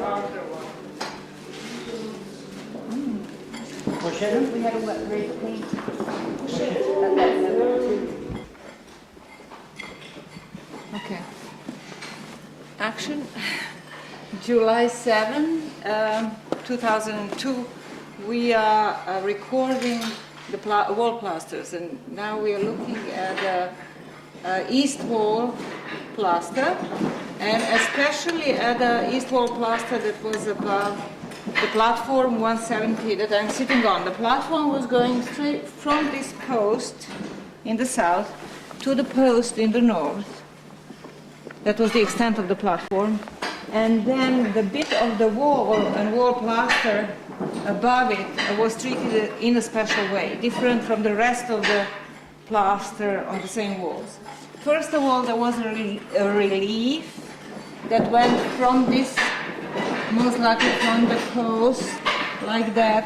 outer one. We had a wet red paint. Okay. Action. July 7, 2002. We are recording the wall plasters, and now we are looking at the EastWall plaster, and especially at the EastWall plaster that was above the platform 170 that I'm sitting on. The platform was going straight from this post in the south to the post in the north. That was the extent of the platform. And then the bit of the wall and wall plaster above it was treated in a special way, different from the rest of the plaster on the same walls. First of all, there was a relief that went from this, most likely from the post, like that,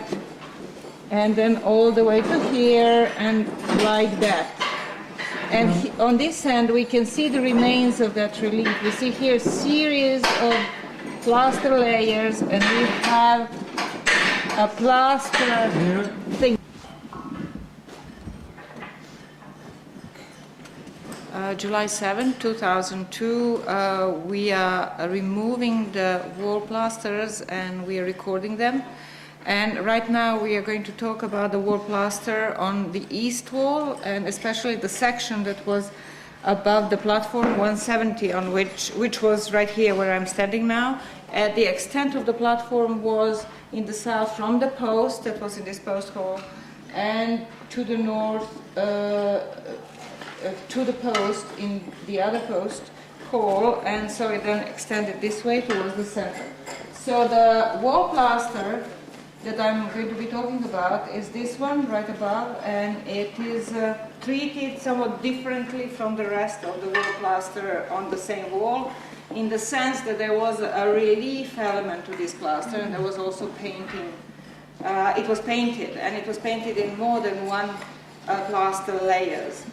and then all the way to here, and like that. And on this end, we can see the remains of that relief. We see here a series of plaster layers, and we have a plaster thing. July 7, 2002, we are removing the wall plasters and we are recording them. And right now we are going to talk about the wall plaster on the east wall, and especially the section that was above the platform 170, on which was right here where I'm standing now. The extent of the platform was in the south from the post that was in this post hole, and to the north to the post in the other post hole, and so it then extended this way towards the center. So the wall plaster that I'm going to be talking about is this one right above, and it is treated somewhat differently from the rest of the wall plaster on the same wall, in the sense that there was a relief element to this plaster, and there was also painting. It was painted, and it was painted in more than one plaster layers.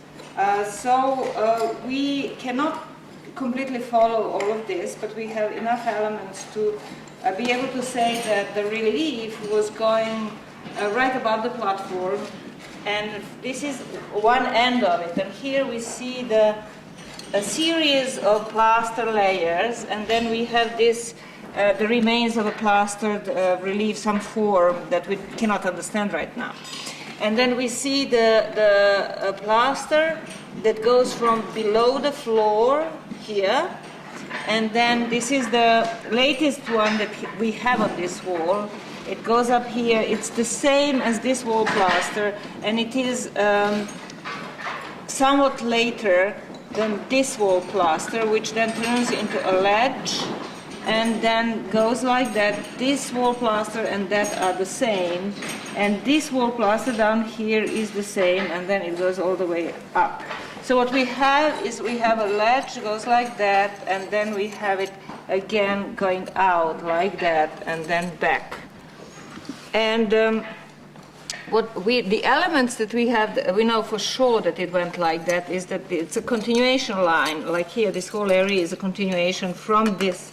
So we cannot completely follow all of this, but we have enough elements to be able to say that the relief was going right above the platform, and this is one end of it. And here we see a series of plaster layers, and then we have this, the remains of a plastered relief, some form that we cannot understand right now. And then we see the plaster that goes from below the floor here, and then this is the latest one that we have on this wall. It goes up here. It's the same as this wall plaster, and it is somewhat later than this wall plaster, which then turns into a ledge and then goes like that. This wall plaster and that are the same, and this wall plaster down here is the same, and then it goes all the way up. So what we have is we have a ledge goes like that, and then we have it again going out like that, and then back. And the elements that we have, we know for sure that it went like that, is that it's a continuation line. Like here, this whole area is a continuation from this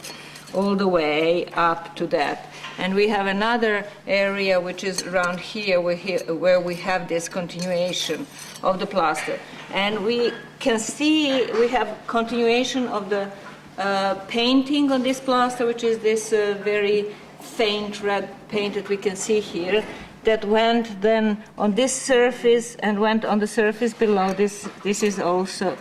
all the way up to that. And we have another area which is around here where we have this continuation of the plaster. And we can see we have continuation of the painting on this plaster, which is this very faint red paint that we can see here, that went then on this surface and went on the surface below. This is also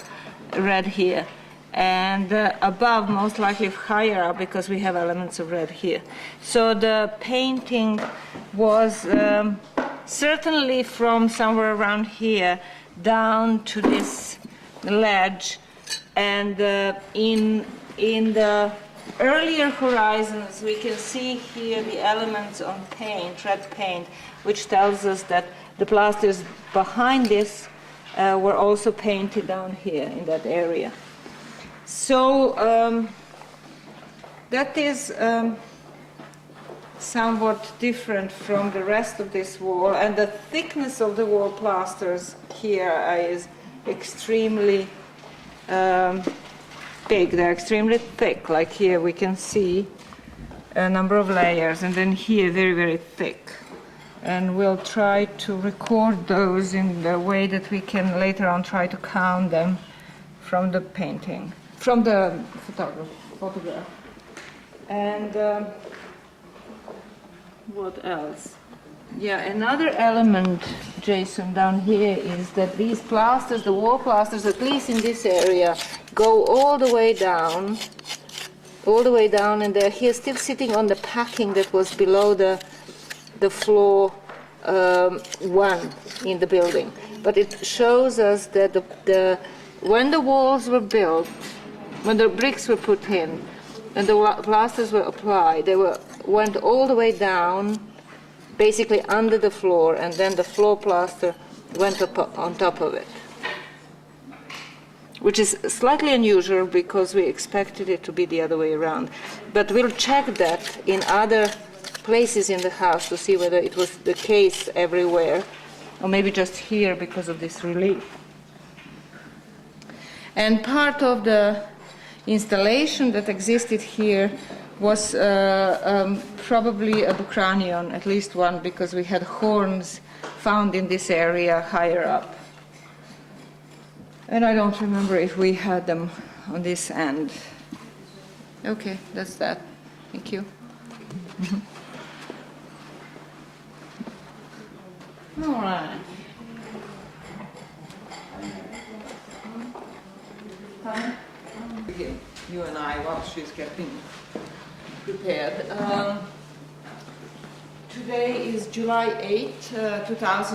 red here. And above, most likely higher up, because we have elements of red here. So the painting was certainly from somewhere around here down to this ledge, and in the earlier horizons we can see here the elements on paint, red paint, which tells us that the plasters behind this were also painted down here in that area. So that is somewhat different from the rest of this wall, and the thickness of the wall plasters here is extremely big. They're extremely thick, like here we can see a number of layers, and then here very, very thick. And we'll try to record those in the way that we can later on try to count them from the painting, from the photograph. And what else? Yeah, another element, Jason, down here is that these plasters, the wall plasters, at least in this area, go all the way down, and they're here still sitting on the packing that was below the floor 1 in the building. But it shows us that when the walls were built, when the bricks were put in, and the plasters were applied, they went all the way down, basically under the floor, and then the floor plaster went up on top of it, which is slightly unusual because we expected it to be the other way around. But we'll check that in other places in the house to see whether it was the case everywhere, or maybe just here because of this relief. And part of the installation that existed here was probably a bucranion, at least one, because we had horns found in this area higher up. And I don't remember if we had them on this end. Okay, that's that. Thank you. All right. You and I, while she's getting prepared. Today is July 8, 2000.